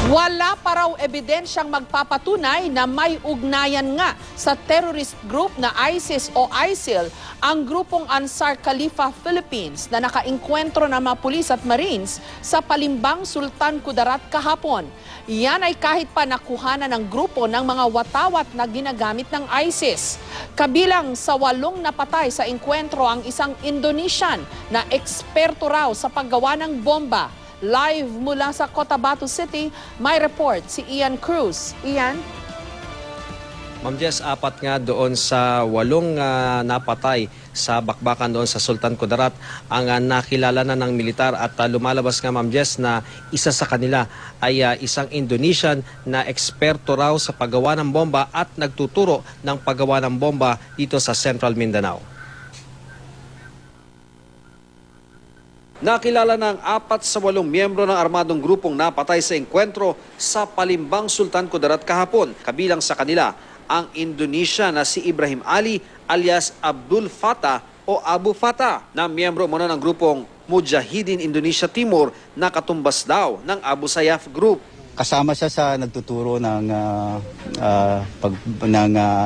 Wala pa raw ebidensyang magpapatunay na may ugnayan nga sa terrorist group na ISIS o ISIL ang grupong Ansar Khalifa Philippines na nakainkwentro ng mga pulis at marines sa Palimbang, Sultan Kudarat kahapon. Yan ay kahit pa nakuhanan ng grupo ng mga watawat na ginagamit ng ISIS. Kabilang sa 8 napatay sa inkwentro ang isang Indonesian na eksperto raw sa paggawa ng bomba. Live mula sa Cotabato City, may report si Ian Cruz. Ian? Ma'am Jess, 4 nga doon sa 8 napatay sa bakbakan doon sa Sultan Kudarat ang nakilala na ng militar at lumalabas nga Ma'am Jess na isa sa kanila ay isang Indonesian na eksperto raw sa paggawa ng bomba at nagtuturo ng paggawa ng bomba dito sa Central Mindanao. Nakilala ng 4 sa 8 miyembro ng armadong grupong napatay sa enkwentro sa Palimbang, Sultan Kudarat kahapon. Kabilang sa kanila ang Indonesia na si Ibrahim Ali alias Abdul Fattah o Abu Fattah na miyembro muna ng grupong Mujahidin Indonesia Timur na katumbas daw ng Abu Sayyaf Group. Kasama siya sa nagtuturo ng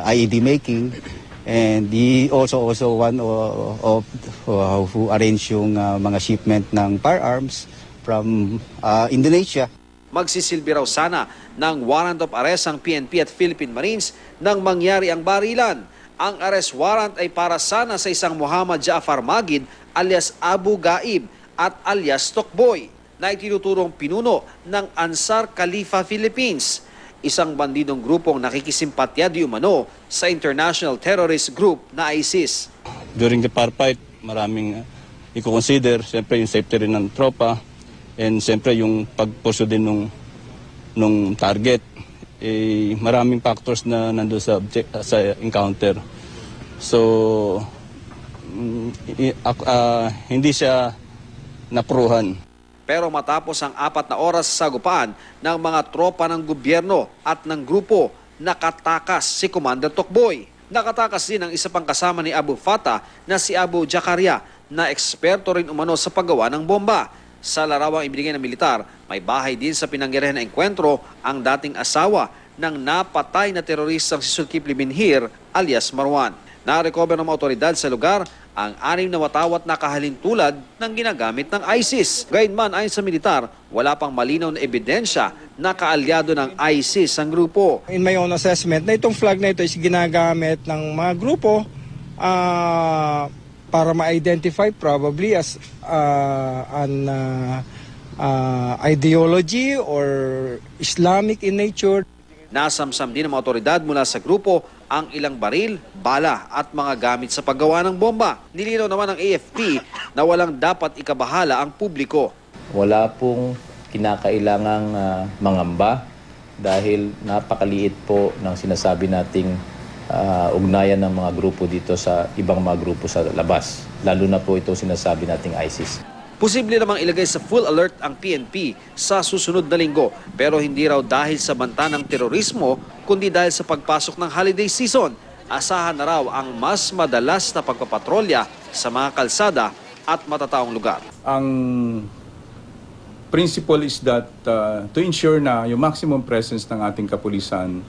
IED making. And he also one of who arrange yung mga shipment ng firearms from Indonesia. Magsisilbi raw sana ng warrant of arrest ang PNP at Philippine Marines nang mangyari ang barilan. Ang arrest warrant ay para sana sa isang Muhammad Jaafar Magid alias Abu Gaib at alias Tokboy na itinuturong pinuno ng Ansar Khalifa Philippines, isang bandidong grupong nakikisimpatya di umano sa international terrorist group na ISIS. During the firefight, maraming i-consider, siyempre yung safety rin ng tropa, and siyempre yung pagpursue din nung target. Maraming factors na nandoon sa encounter. So, hindi siya napruhan. Pero matapos ang 4 na oras sa sagupaan ng mga tropa ng gobyerno at ng grupo, nakatakas si Commander Tokboy. Nakatakas din ang isa pang kasama ni Abu Fattah na si Abu Jakaria na eksperto rin umano sa paggawa ng bomba. Sa larawang ibinigay ng militar, may bahay din sa pinangyarihan na enkwentro ang dating asawa ng napatay na teroristang si Zulkifli Binhir alias Marwan. Na-recover ng mga otoridad sa lugar ang 6 na watawat na kahalintulad ng ginagamit ng ISIS. Gayunman, ayon sa militar, wala pang malinaw na ebidensya na kaalyado ng ISIS ang grupo. In my own assessment, na itong flag na ito is ginagamit ng mga grupo para ma-identify probably as an ideology or Islamic in nature. Nasamsam din ng mga otoridad mula sa grupo ang ilang baril, bala at mga gamit sa paggawa ng bomba. Nilinaw naman ng AFP na walang dapat ikabahala ang publiko. Wala pong kinakailangang mangamba dahil napakaliit po ng sinasabi nating ugnayan ng mga grupo dito sa ibang mga grupo sa labas. Lalo na po ito sinasabi nating ISIS. Posible namang ilagay sa full alert ang PNP sa susunod na linggo, pero hindi raw dahil sa banta ng terorismo, kundi dahil sa pagpasok ng holiday season. Asahan na raw ang mas madalas na pagpapatrolya sa mga kalsada at matataong lugar. Ang principle is that to ensure na yung maximum presence ng ating kapulisan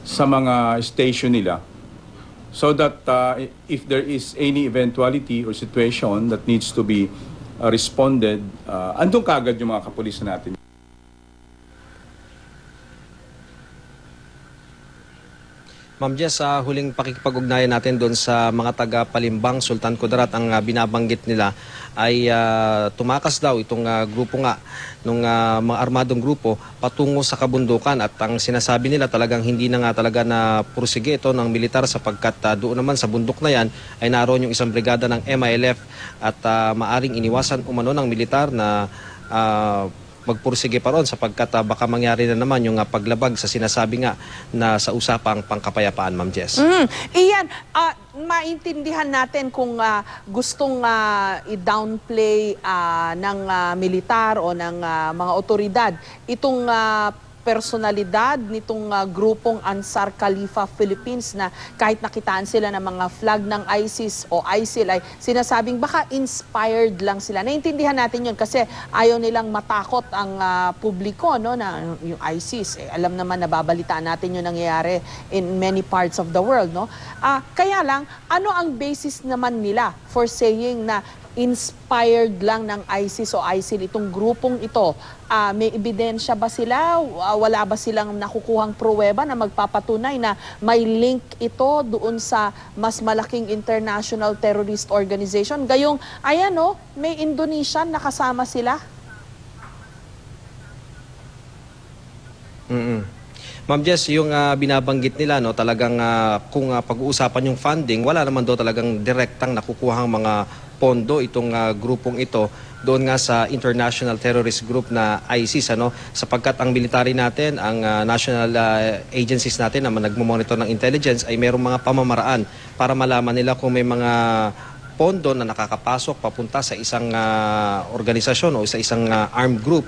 sa mga station nila, so that if there is any eventuality or situation that needs to be responded, andun kaagad yung mga kapulisan natin. Ma'am Jess, sa huling pakikipag-ugnayan natin doon sa mga taga Palimbang, Sultan Kudarat, ang binabanggit nila ay tumakas daw itong grupo nga nung mga armadong grupo patungo sa kabundukan, at ang sinasabi nila talagang hindi na nga talaga na pursige ito ng militar sapagkat doon naman sa bundok na yan ay naroon yung isang brigada ng MILF at maaring iniwasan umano ng militar na magpursige pa ron sapagkat baka mangyari na naman yung paglabag sa sinasabi nga na sa usapang pangkapayapaan, Ma'am Jess. Iyan, maintindihan natin kung gustong i-downplay ng militar o ng mga otoridad itong personalidad nitong grupong Ansar Khalifa Philippines na kahit nakitaan sila ng mga flag ng ISIS o ISIL ay sinasabing baka inspired lang sila. Naintindihan natin yun kasi ayaw nilang matakot ang publiko, no, na yung ISIS. Alam naman, nababalitaan natin yung nangyayari in many parts of the world. No? Kaya lang, ano ang basis naman nila for saying na inspired lang ng ISIS o ISIL itong grupong ito? May ebidensya ba sila? Wala ba silang nakukuhang pruweba na magpapatunay na may link ito doon sa mas malaking international terrorist organization? Gayong, ayan o, may Indonesian nakasama sila. Ma'am Jess, yung binabanggit nila, no, talagang kung pag-uusapan yung funding, wala naman daw talagang direktang nakukuhang mga pondo itong grupong ito doon nga sa international terrorist group na ISIS, ano, sapagkat ang military natin, ang national agencies natin na nagmo-monitor ng intelligence ay mayroong mga pamamaraan para malaman nila kung may mga pondo na nakakapasok papunta sa isang organisasyon o sa isang armed group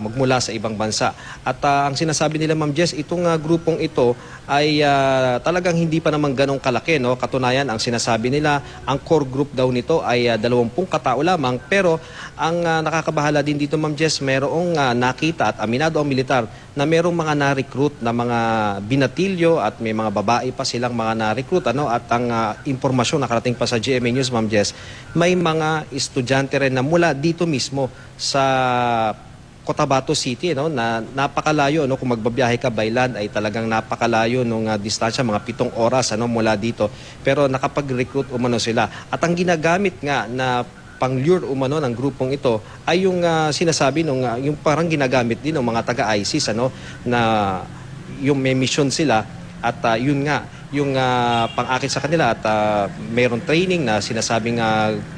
magmula sa ibang bansa. At ang sinasabi nila, Ma'am Jess, itong grupong ito ay talagang hindi pa naman ganong kalaki. No? Katunayan, ang sinasabi nila, ang core group daw nito ay 20 katao lamang. Pero ang nakakabahala din dito, Ma'am Jess, mayroong nakita at aminado ang militar na mayroong mga na-recruit na mga binatilyo at may mga babae pa silang mga na-recruit. Ano? At ang impormasyon nakarating pa sa GMA News, Ma'am Jess, may mga estudyante rin na mula dito mismo sa Cotabato City, no, na napakalayo, no, kung magbabiyahe ka by land ay talagang napakalayo nung distansya, mga 7 oras ano mula dito, pero nakapag-recruit umano sila. At ang ginagamit nga na pang-lure umano ng grupong ito ay yung sinasabi nung yung parang ginagamit din ng mga taga-ISIS, ano, na yung may mission sila at yun nga yung pang-akit sa kanila at mayroong training na sinasabing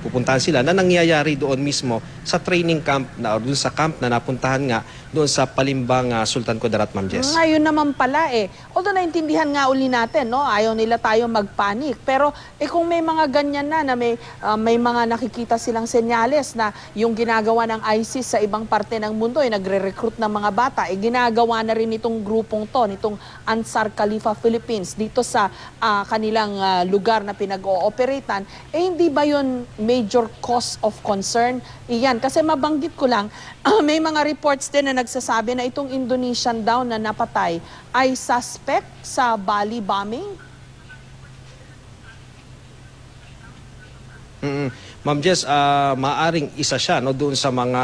pupuntahan sila na nangyayari doon mismo sa training camp na o doon sa camp na napuntahan nga doon sa Palimbang Sultan Kudarat, Ma'am Jess. Ngayon naman pala although naintindihan nga uli natin, no, ayaw nila tayo magpanik, pero kung may mga ganyan na may mga nakikita silang senyales na yung ginagawa ng ISIS sa ibang parte ng mundo ay nagre-recruit ng mga bata, ginagawa na rin itong grupong to, nitong Ansar Khalifa Philippines dito sa kanilang lugar na pinag-ooperatan, hindi ba yun major cause of concern? Iyan, kasi mabanggit ko lang, may mga reports din na nagsasabi na itong Indonesian daw na napatay ay suspect sa Bali bombing. Ma'am Jess, maaring isa siya, no, doon sa mga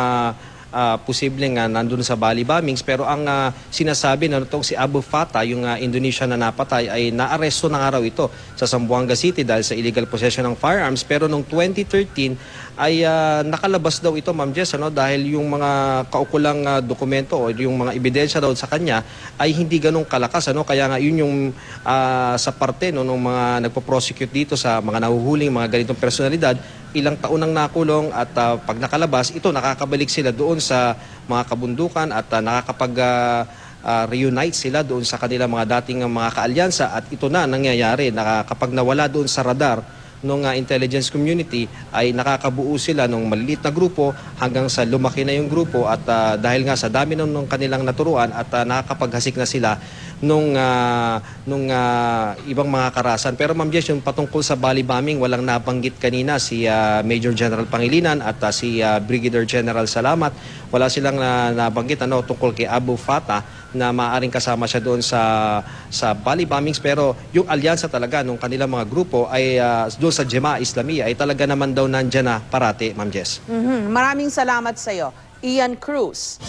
posibleng nandun sa Bali bombings, pero ang sinasabi na itong si Abu Fatah, yung Indonesian na napatay, ay naaresto ng araw ito sa Zamboanga City dahil sa illegal possession ng firearms, pero noong 2013 ay nakalabas daw ito, Ma'am Jess, ano, dahil yung mga kaukulang dokumento o yung mga ebidensya daw sa kanya ay hindi ganong kalakas, ano, kaya nga yun yung sa parte, no, ng mga nagpo-prosecute dito sa mga nahuhuling mga ganitong personalidad, ilang taon nang nakulong at pag nakalabas, ito nakakabalik sila doon sa mga kabundukan at reunite sila doon sa kanilang mga dating mga kaalyansa, at ito na nangyayari na kapag nawala doon sa radar ng intelligence community ay nakakabuo sila ng maliliit na grupo hanggang sa lumaki na yung grupo at dahil nga sa dami nung kanilang naturuan at nakakapaghasik na sila nung ibang mga karahasan. Pero Ma'am Jess, yung patungkol sa Bali bombing, walang nabanggit kanina si Major General Pangilinan at si Brigadier General Salamat. Wala silang nabanggit tungkol kay Abu Fatah na maaaring kasama siya doon sa Bali bombings, pero yung alyansa talaga ng kanilang mga grupo ay doon sa Jemaah Islamiyah ay talaga naman daw nandyan na parati, Ma'am Jess. Maraming salamat sa iyo, Ian Cruz.